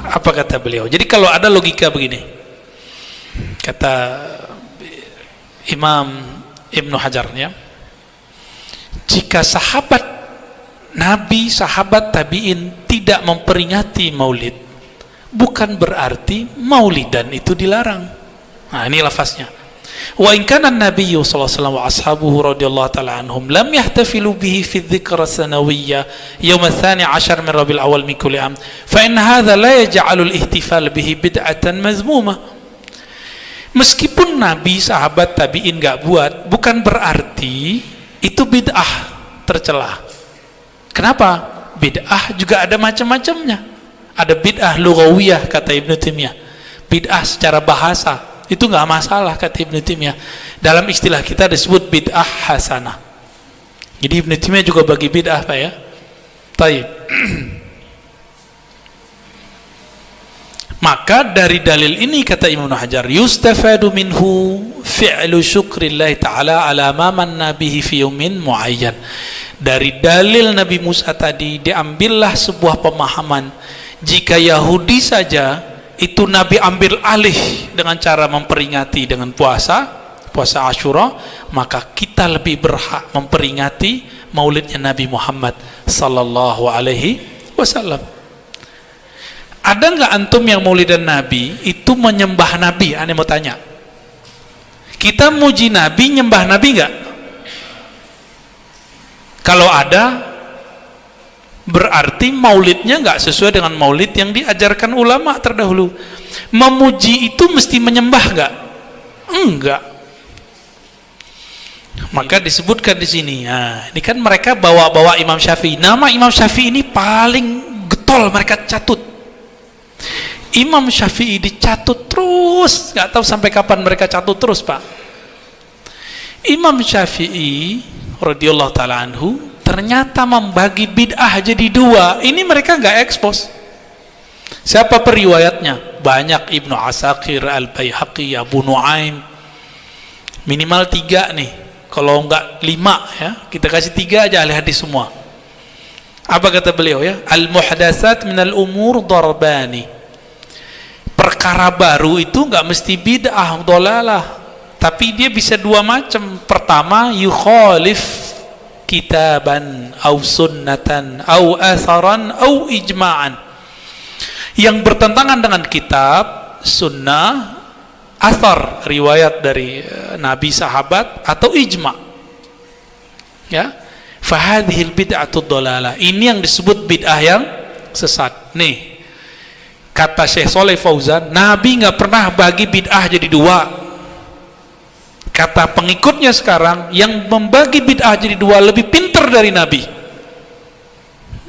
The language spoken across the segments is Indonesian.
Apa kata beliau? Jadi kalau ada logika begini, kata Imam Ibnu Hajar ya, jika sahabat Nabi, sahabat tabi'in tidak memperingati maulid, bukan berarti maulidan itu dilarang. Nah ini lafaznya. Wa in kana an-nabiy sallallahu alaihi wasallam wa ashabuhu radhiyallahu ta'ala anhum lam yahtafilu bihi fi dzikra sanawiyyah yawm ats-tsani 'ashar min Rabiul Awwal min kulli 'am fa in hadha la yaj'alu al-ihtifal bihi bid'atan mazmumah. Meskipun Nabi, sahabat, tabi'in enggak buat, bukan berarti itu bid'ah tercela. Kenapa? Bid'ah juga ada macam-macamnya. Ada bid'ah lughawiyah kata Ibnu Taimiyah. Bid'ah secara bahasa itu nggak masalah kata Ibnu Taimiyah. Dalam istilah kita disebut bid'ah hasanah. Jadi Ibnu Taimiyah juga bagi bid'ah Pak ya. Taib. Maka dari dalil ini kata Imam Hajar, yustafadu minhu fi'lu syukrillah ta'ala ala ma manna bihi fi yaumin muayyan. Dari dalil Nabi Musa tadi diambillah sebuah pemahaman, jika Yahudi saja itu Nabi ambil alih dengan cara memperingati dengan puasa Asyura, maka kita lebih berhak memperingati maulidnya Nabi Muhammad sallallahu alaihi wasallam. Ada nggak antum yang maulidan Nabi itu menyembah Nabi? Ane mau tanya. Kita muji Nabi, nyembah Nabi nggak? Kalau ada, berarti maulidnya nggak sesuai dengan maulid yang diajarkan ulama terdahulu. Memuji itu mesti menyembah nggak? Enggak. Maka disebutkan di sini. Nah, ini kan mereka bawa-bawa Imam Syafi'i. Nama Imam Syafi'i ini paling getol mereka catut. Imam Syafi'i dicatut terus, nggak tahu sampai kapan mereka catut terus Pak. Imam Syafi'i radhiyallahu ta'ala anhu ternyata membagi bid'ah jadi dua. Ini mereka nggak ekspos. Siapa periwayatnya? Banyak, Ibnu Asakir, Al-Baihaqi, Abu Nuaim. Minimal 3 nih. Kalau nggak 5 ya, kita kasih 3 aja ahli hadis semua. Apa kata beliau ya? Al-muhdatsat minal umur darbani. Perkara baru itu nggak mesti bid'ah, dhalalah. Tapi dia bisa dua macam. Pertama, yukhalif kitaban au sunnatan au atharan au ijma'an, yang bertentangan dengan kitab, sunnah, athar, riwayat dari nabi, sahabat, atau ijma'. Ya, fahadhil bid'atu dhalalah. Ini yang disebut bid'ah yang sesat. Nih kata Syekh Shalih Fauzan, Nabi nggak pernah bagi bid'ah jadi dua. Kata pengikutnya sekarang, yang membagi bid'ah jadi dua lebih pintar dari Nabi.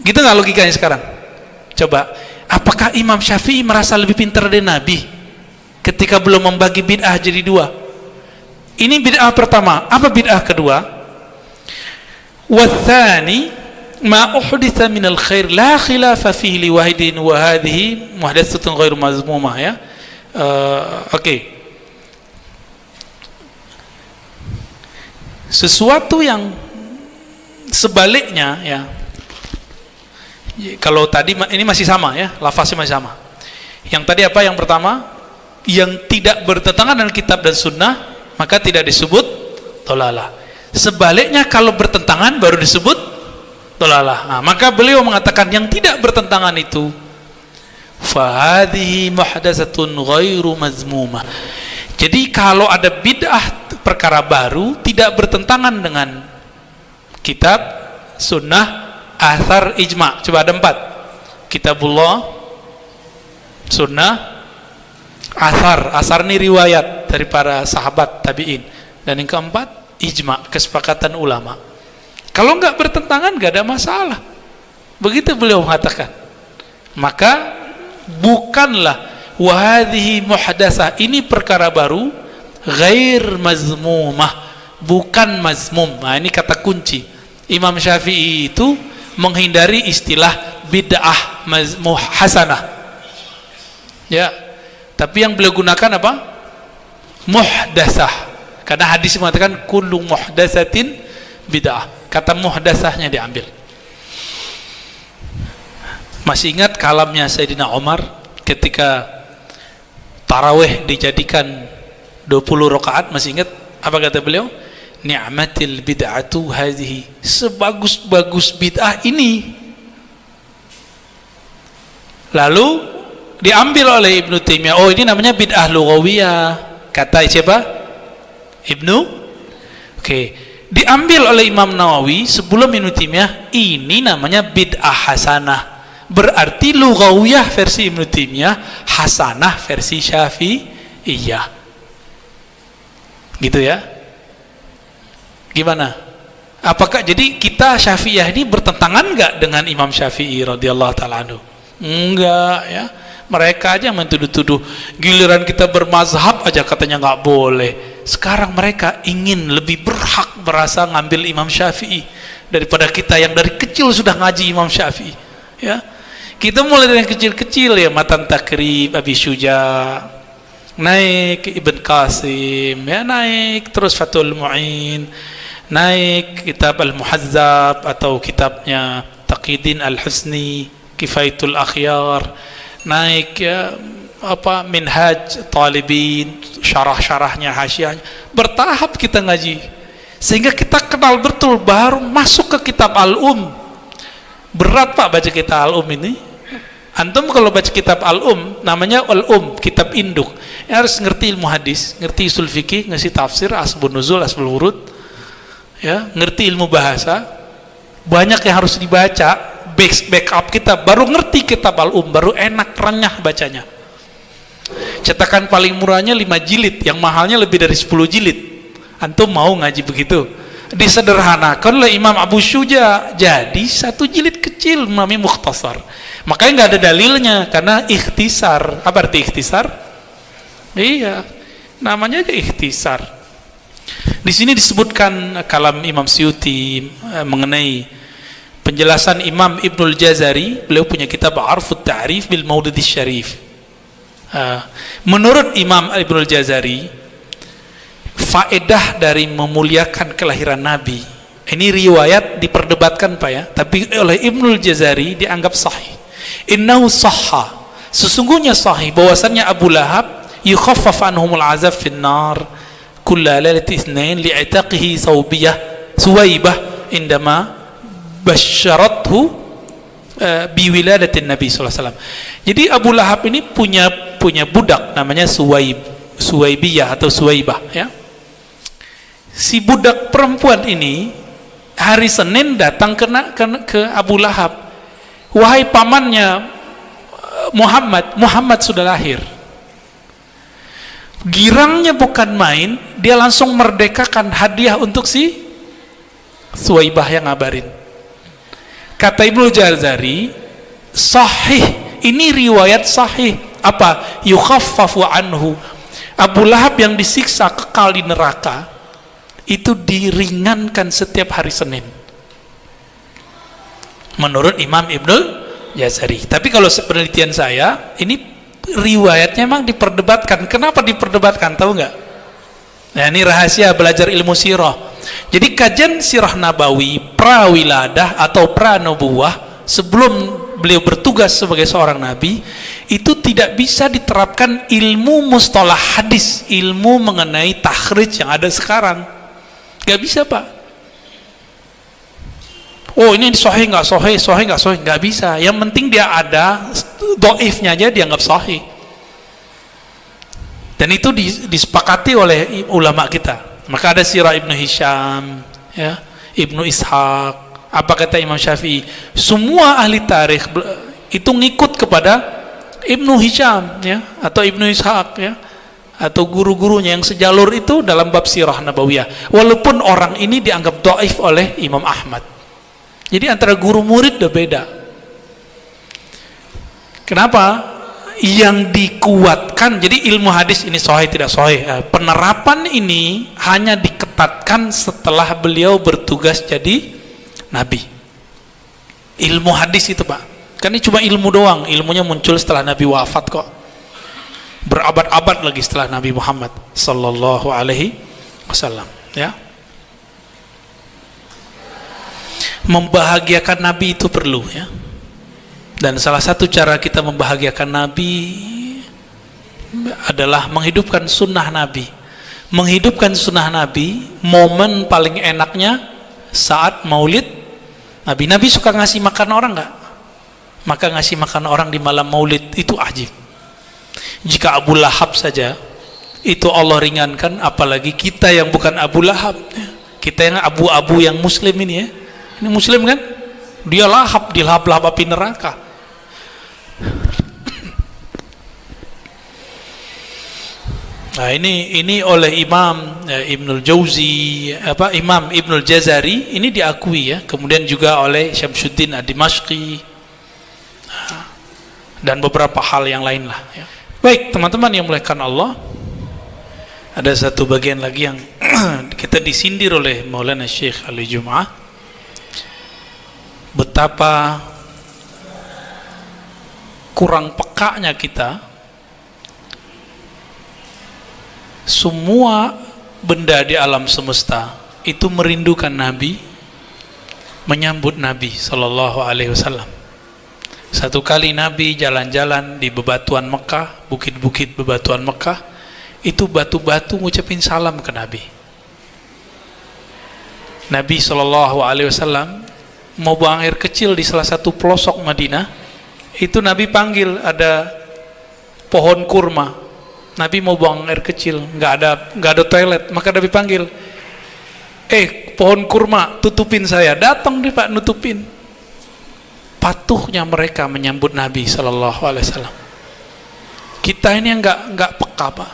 Gitu nggak logikanya sekarang? Coba, apakah Imam Syafi'i merasa lebih pintar dari Nabi ketika belum membagi bid'ah jadi dua? Ini bid'ah pertama. Apa bid'ah kedua? Wathani ma uhditha minal khair la khilafa fihi liwahidin wa hadhihi muhdatsatun ghairu mazmumah ya. Oke. Sesuatu yang sebaliknya ya. Kalau tadi ini masih sama ya, lafaznya masih sama. Yang tadi apa? Yang pertama, yang tidak bertentangan dengan kitab dan sunnah, maka tidak disebut dhalalah. Sebaliknya kalau bertentangan baru disebut dhalalah. Nah, maka beliau mengatakan yang tidak bertentangan itu fahadhihi muhdatsatun ghairu mazmumah. Jadi kalau ada bid'ah, perkara baru, tidak bertentangan dengan kitab, sunnah, athar, ijma'. Coba ada 4. Kitabullah, sunnah, athar. Athar ini riwayat dari para sahabat tabi'in. Dan yang keempat, ijma', kesepakatan ulama. Kalau nggak bertentangan nggak ada masalah. Begitu beliau mengatakan. Maka bukanlah wahadhihi muhdatsah, ini perkara baru, ghair mazmumah, bukan mazmum. Nah, ini kata kunci. Imam Syafi'i itu menghindari istilah bid'ah hasanah. Ya. Tapi yang beliau gunakan apa? Muhdatsah. Karena hadis mengatakan kullu muhdatsatin bid'ah. Kata muhdatsahnya diambil. Masih ingat kalamnya Sayyidina Umar ketika tarawih dijadikan 20 rakaat, masih ingat apa kata beliau? Ni'matil bid'atu hadhihi, sebagus-bagus bid'ah ini. Lalu diambil oleh Ibnu Taimiyah, oh ini namanya bid'ah lughawiyah, kata siapa? Ibnu. Oke, diambil oleh Imam Nawawi sebelum Ibnu Taimiyah, ini namanya bid'ah hasanah. Berarti lughawiyah versi Ibnu Taimiyah, hasanah versi Syafi'iyah. Gitu ya. Gimana? Apakah jadi kita Syafi'iyah ini bertentangan enggak dengan Imam Syafi'i radhiyallahu taala anhu? Enggak ya. Mereka aja mentuduh-tuduh, giliran kita bermazhab aja katanya nggak boleh. Sekarang mereka ingin lebih berhak merasa ngambil Imam Syafi'i daripada kita yang dari kecil sudah ngaji Imam Syafi'i. Ya, kita mulai dari yang kecil-kecil ya, Matan Takrib, Abi Syuja, naik Ibn Qasim, ya naik terus Fathul Mu'in, naik kitab Al-Muhazzab atau kitabnya Taqiyuddin Al-Husni, Kifayatul Akhyar, naik ya apa Minhaj Talibin, syarah-syarahnya, hasyiahnya, bertahap kita ngaji sehingga kita kenal betul, baru masuk ke kitab Al-Um. Berat Pak baca kitab Al-Um ini. Antum kalau baca kitab Al-Um, namanya Al-Um, kitab induk, ya harus ngerti ilmu hadis, ngerti usul fikih, ngerti tafsir, asbun nuzul, asbul wurud, ya, ngerti ilmu bahasa. Banyak yang harus dibaca, backup kitab, baru ngerti kitab Al-Um, baru enak, renyah bacanya. Cetakan paling murahnya 5 jilid, yang mahalnya lebih dari 10 jilid. Antum mau ngaji begitu? Disederhanakan oleh Imam Abu Syuja jadi 1 jilid kecil, namanya Mukhtasar. Makanya nggak ada dalilnya, karena ikhtisar. Apa arti ikhtisar? Iya, namanya ikhtisar. Di sini disebutkan kalam Imam Suyuti mengenai penjelasan Imam Ibnul Jazari. Beliau punya kitab Arfut Ta'rif bil Maududis Syarif. Menurut Imam Ibnul Jazari, faedah dari memuliakan kelahiran Nabi, ini riwayat diperdebatkan Pak ya, tapi oleh Ibnul Jazari dianggap sahih. Innahu sahha, sesungguhnya sahih bahwasannya Abu Lahab yukhaffaf anhumul azab fin nar kulla lailati itsnain li'itaqihi Suwaibah indama basyarathu biwiladatin Nabi sallallahu alaihi wasallam. Jadi Abu Lahab ini punya budak namanya Suwaibiyah atau Suwaibah ya. Si budak perempuan ini hari Senin datang ke Abu Lahab, wahai pamannya Muhammad sudah lahir. Girangnya bukan main, dia langsung merdekakan hadiah untuk si Suwaibah yang ngabarin. Kata Ibnu Jazari, sahih, ini riwayat sahih. Apa? Yukhaffafu anhu, Abu Lahab yang disiksa kekal di neraka itu diringankan setiap hari Senin menurut Imam Ibnul Jazari. Tapi kalau penelitian saya, ini riwayatnya memang diperdebatkan. Kenapa diperdebatkan? Tahu nggak? Nah, ini rahasia belajar ilmu sirah. Jadi kajian sirah nabawi prawiladah atau pranubuwah sebelum beliau bertugas sebagai seorang nabi, itu tidak bisa diterapkan ilmu mustalah hadis, ilmu mengenai takhrij yang ada sekarang. Gak bisa Pak. Oh ini sahih nggak sahih, sahih nggak sahih, nggak bisa. Yang penting dia ada, dhaifnya aja dianggap sahih. Dan itu disepakati oleh ulama kita. Maka ada sirah Ibnu Hisham, ya, Ibnu Ishaq. Apa kata Imam Syafi'i? Semua ahli tarikh itu ngikut kepada Ibnu Hisham, ya, atau Ibnu Ishaq, ya, atau guru-gurunya yang sejalur itu dalam bab sirah nabawiyah. Walaupun orang ini dianggap dhaif oleh Imam Ahmad. Jadi antara guru murid udah beda. Kenapa? Yang dikuatkan, jadi ilmu hadis ini sahih tidak sahih, penerapan ini hanya diketatkan setelah beliau bertugas jadi nabi. Ilmu hadis itu Pak, kan ini cuma ilmu doang, ilmunya muncul setelah Nabi wafat kok, berabad-abad lagi setelah Nabi Muhammad sallallahu alaihi wasallam, ya. Membahagiakan Nabi itu perlu, ya. Dan salah satu cara kita membahagiakan Nabi adalah menghidupkan sunnah Nabi. Menghidupkan sunnah Nabi, momen paling enaknya saat maulid Nabi. Nabi suka ngasih makan orang nggak? Maka ngasih makan orang di malam maulid itu ajib. Jika Abu Lahab saja itu Allah ringankan, apalagi kita yang bukan Abu Lahab, kita yang abu-abu yang muslim ini ya. Ini muslim kan? Dia lahap, dilahap-lahap api neraka. Nah ini oleh Imam Ibnul Jauzi, Imam Ibnul Jazari ini diakui ya. Kemudian juga oleh Syamsuddin Ad-Dimashqi dan beberapa hal yang lain lah ya. Baik teman-teman yang muliakan Allah, ada satu bagian lagi yang kita disindir oleh Maulana Syekh Ali Jum'ah, betapa kurang pekanya kita. Semua benda di alam semesta itu merindukan Nabi, menyambut Nabi Sallallahu Alaihi Wasallam. Satu kali Nabi jalan-jalan di bebatuan Mekah, bukit-bukit bebatuan Mekah, itu batu-batu ngucapin salam ke Nabi. Nabi Sallallahu Alaihi Wasallam mau buang air kecil di salah satu pelosok Madinah, itu Nabi panggil, ada pohon kurma. Nabi mau buang air kecil, nggak ada toilet, maka Nabi panggil, pohon kurma, tutupin saya. Datang deh Pak, nutupin. Patuhnya mereka menyambut Nabi Sallallahu Alaihi Wasallam. Kita ini nggak peka Pak.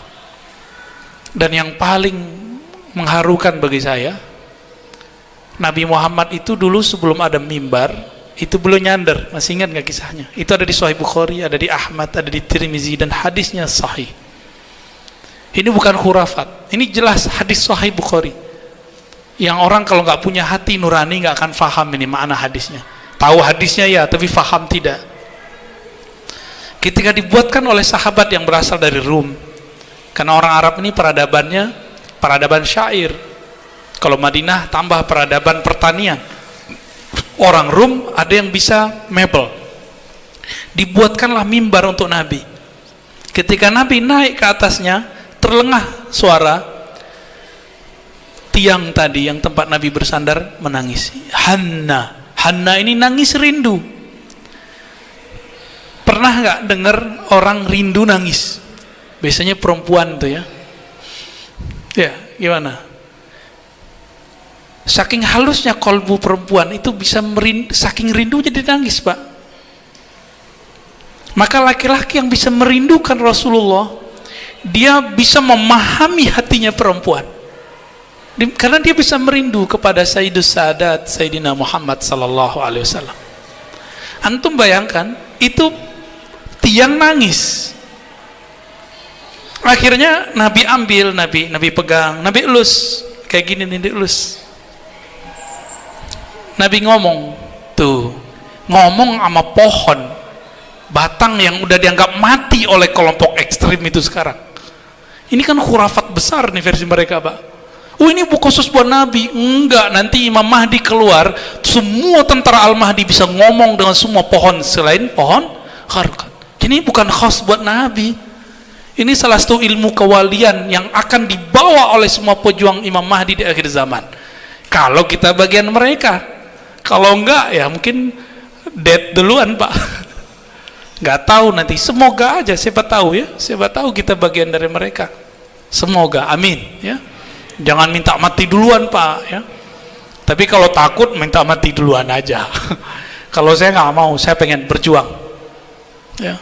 Dan yang paling mengharukan bagi saya, Nabi Muhammad itu dulu sebelum ada mimbar, itu belum nyandar. Masih ingat nggak kisahnya? Itu ada di Sahih Bukhari, ada di Ahmad, ada di Tirmizi, dan hadisnya sahih. Ini bukan khurafat, ini jelas hadis Sahih Bukhari. Yang orang kalau nggak punya hati nurani nggak akan faham ini makna hadisnya. Tahu hadisnya ya, tapi faham tidak. Ketika dibuatkan oleh sahabat yang berasal dari Rum, karena orang Arab ini peradabannya peradaban syair. Kalau Madinah tambah peradaban pertanian. Orang Rum ada yang bisa mebel. Dibuatkanlah mimbar untuk Nabi. Ketika Nabi naik ke atasnya, terlengah suara tiang tadi yang tempat Nabi bersandar menangis. Hanna ini nangis rindu. Pernah nggak dengar orang rindu nangis? Biasanya perempuan tuh ya. Ya, gimana? Saking halusnya kolbu perempuan itu bisa saking rindunya dia nangis Pak. Maka laki-laki yang bisa merindukan Rasulullah, dia bisa memahami hatinya perempuan karena dia bisa merindu kepada Sayyidus Sadat Sayyidina Muhammad Sallallahu Alaihi Wasallam. Antum bayangkan itu tiang nangis, akhirnya Nabi ambil, Nabi pegang, Nabi elus kayak gini nih, dielus. Nabi ngomong sama pohon batang yang udah dianggap mati oleh kelompok ekstrim itu sekarang. Ini kan khurafat besar nih versi mereka Pak. Ini khusus buat Nabi. Enggak, nanti Imam Mahdi keluar, semua tentara Al-Mahdi bisa ngomong dengan semua pohon selain pohon kharqat. Ini bukan khas buat Nabi. Ini salah satu ilmu kewalian yang akan dibawa oleh semua pejuang Imam Mahdi di akhir zaman. Kalau kita bagian mereka, kalau enggak ya mungkin dead duluan Pak. Nggak tahu nanti, semoga aja, siapa tahu kita bagian dari mereka, semoga, amin ya. Jangan minta mati duluan Pak ya, tapi kalau takut minta mati duluan aja. Kalau saya nggak mau, saya pengen berjuang ya.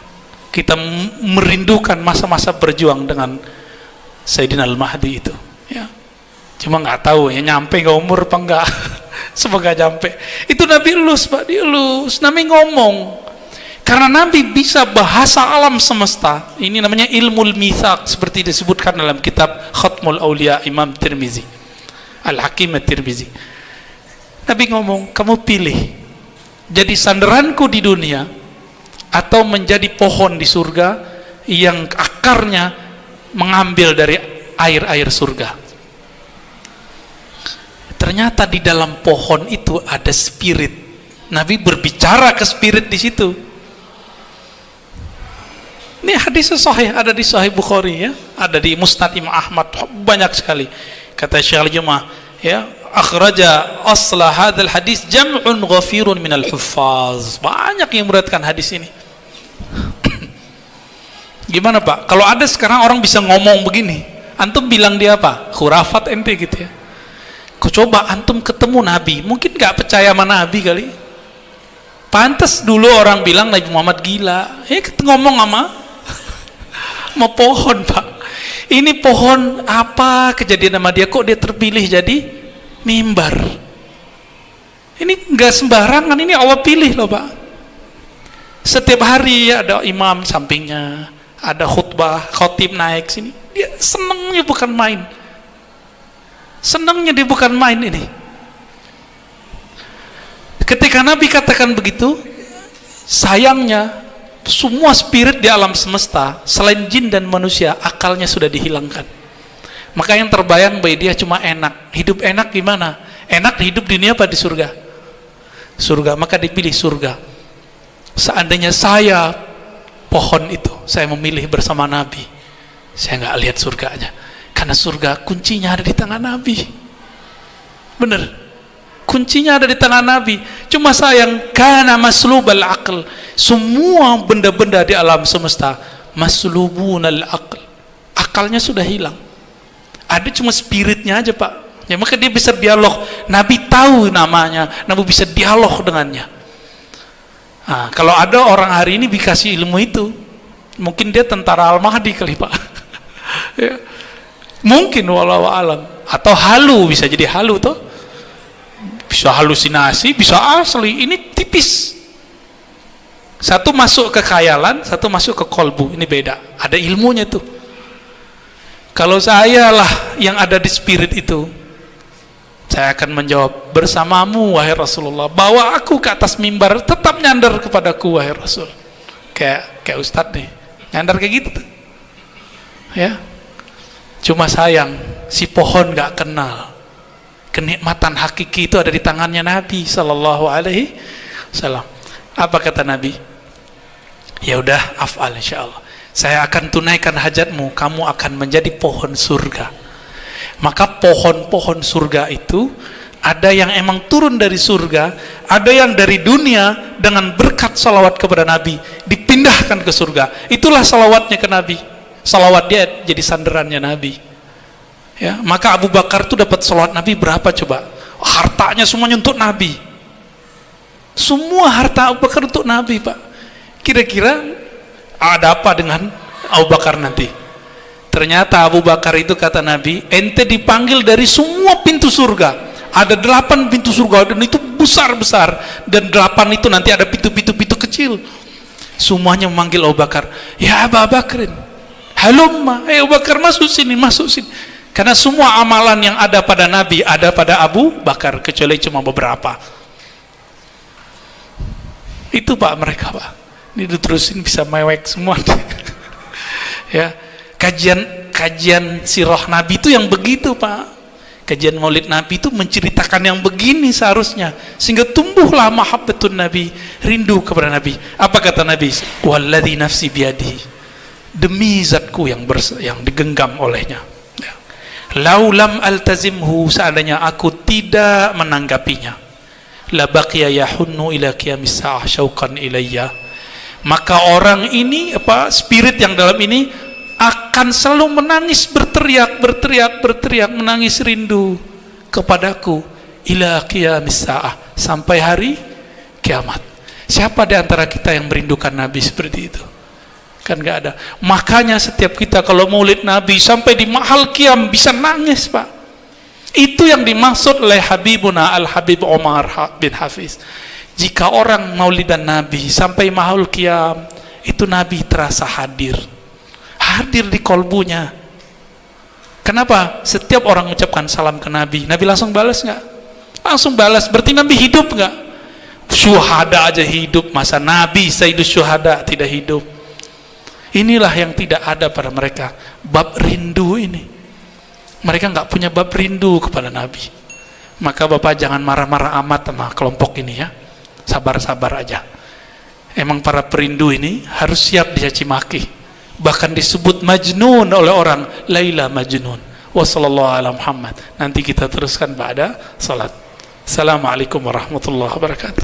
Kita merindukan masa-masa berjuang dengan Sayyidina Al-Mahdi itu ya. Cuma nggak tahu ya nyampe nggak umur apa enggak. Semoga nyampe. Itu Nabi elus Pak, dielus. Nabi ngomong. Karena Nabi bisa bahasa alam semesta. Ini namanya ilmul mitsaq, seperti disebutkan dalam kitab Khatmul Aulia Imam Tirmizi, Al-Hakim At-Tirmizi. Nabi ngomong, kamu pilih jadi sandaranku di dunia atau menjadi pohon di surga yang akarnya mengambil dari air-air surga. Ternyata di dalam pohon itu ada spirit. Nabi berbicara ke spirit di situ. Ini hadis sahih, ada di Sahih Bukhari ya, ada di Musnad Imam Ahmad, banyak sekali. Kata Syekh Al-Jumah ya, akhraja asla hadzal hadis jam'un ghafirun minal huffaz. Banyak yang meriwayatkan hadis ini. Gimana Pak? Kalau ada sekarang orang bisa ngomong begini, antum bilang dia apa? Khurafat ente gitu ya. Kau coba antum ketemu Nabi, mungkin gak percaya sama Nabi kali. Pantas dulu orang bilang Nabi Muhammad gila. Ngomong sama pohon Pak. Ini pohon apa kejadian sama dia, kok dia terpilih jadi mimbar? Ini nggak sembarangan, ini Allah pilih loh Pak. Setiap hari ada imam sampingnya, ada khutbah, khotib naik sini, dia senangnya bukan main. Senangnya dia bukan main ini. Ketika Nabi katakan begitu, sayangnya semua spirit di alam semesta selain jin dan manusia akalnya sudah dihilangkan. Maka yang terbayang bagi dia cuma enak. Hidup enak gimana? Enak hidup di dunia apa di surga? Surga. Maka dipilih surga. Seandainya saya pohon itu, saya memilih bersama Nabi, saya nggak lihat surganya, karena surga kuncinya ada di tangan Nabi. Bener, kuncinya ada di tangan Nabi. Cuma sayang, karena maslubal aql, semua benda-benda di alam semesta maslubunal aql, akalnya sudah hilang. Ada cuma spiritnya aja Pak ya, maka dia bisa dialog. Nabi tahu namanya, Nabi bisa dialog dengannya. Nah, kalau ada orang hari ini dikasih ilmu itu, mungkin dia tentara Al-Mahdi kali Pak. Ya. Mungkin walau alam, atau halu, bisa jadi halu toh, bisa halusinasi, bisa asli. Ini tipis, satu masuk ke khayalan, satu masuk ke kolbu. Ini beda, ada ilmunya tuh. Kalau saya lah yang ada di spirit itu, saya akan menjawab, bersamamu wahai Rasulullah, bawa aku ke atas mimbar, tetap nyandar kepadaku wahai Rasul. Kayak Ustadz nih, nyandar kayak gitu tuh. Ya, cuma sayang si pohon gak kenal kenikmatan hakiki itu ada di tangannya Nabi Sallallahu Alaihi Wasallam. Apa kata Nabi? Ya udah, afal insyaallah, saya akan tunaikan hajatmu, kamu akan menjadi pohon surga. Maka pohon-pohon surga itu ada yang emang turun dari surga, ada yang dari dunia dengan berkat salawat kepada Nabi dipindahkan ke surga. Itulah salawatnya ke Nabi. Salawat dia jadi sandarannya Nabi. Ya, maka Abu Bakar itu dapat salawat Nabi berapa coba? Hartanya semuanya untuk Nabi. Semua harta Abu Bakar untuk Nabi Pak. Kira-kira ada apa dengan Abu Bakar nanti? Ternyata Abu Bakar itu kata Nabi, ente dipanggil dari semua pintu surga. Ada 8 pintu surga dan itu besar-besar, dan 8 itu nanti ada pintu-pintu kecil. Semuanya memanggil Abu Bakar, ya Abu Bakrin, halumma, Abu Bakar masuk sini, masuk sini. Karena semua amalan yang ada pada Nabi ada pada Abu Bakar, kecuali cuma beberapa. Itu Pak mereka Pak. Ini diterusin bisa mewek semua. Ya, kajian sirah Nabi itu yang begitu Pak. Kajian Maulid Nabi itu menceritakan yang begini seharusnya, sehingga tumbuhlah mahabbatun Nabi, rindu kepada Nabi. Apa kata Nabi? Walladzi nafsi biyadihi, demi zatku yang digenggam olehnya. Ya. Laulam altazimhu, seandainya aku tidak menanggapinya, la baqiya yahunnu ila qiyamis sa'ah syauqan ilayya, maka orang ini spirit yang dalam ini akan selalu menangis, berteriak, menangis rindu kepadaku ila qiyamis sa'ah, sampai hari kiamat. Siapa di antara kita yang merindukan Nabi seperti itu? Kan gak ada. Makanya setiap kita kalau maulid Nabi sampai di mahal qiyam bisa nangis Pak. Itu yang dimaksud oleh Habibuna Al-Habib Omar bin Hafiz. Jika orang maulidan Nabi sampai mahal qiyam, itu Nabi terasa hadir di kolbunya. Kenapa? Setiap orang mengucapkan salam ke Nabi, Nabi langsung balas nggak? Langsung balas. Berarti Nabi hidup nggak? Syuhada aja hidup, masa Nabi Sayyidus Syuhada tidak hidup? Inilah yang tidak ada pada mereka, bab rindu ini. Mereka nggak punya bab rindu kepada Nabi. Maka Bapak jangan marah-marah amat sama kelompok ini ya, sabar-sabar aja. Emang para perindu ini harus siap dicaci maki. bahkan disebut majnun oleh orang, Laila majnun. Wassallallahu ala Muhammad. Nanti kita teruskan pada salat. Assalamualaikum warahmatullahi wabarakatuh.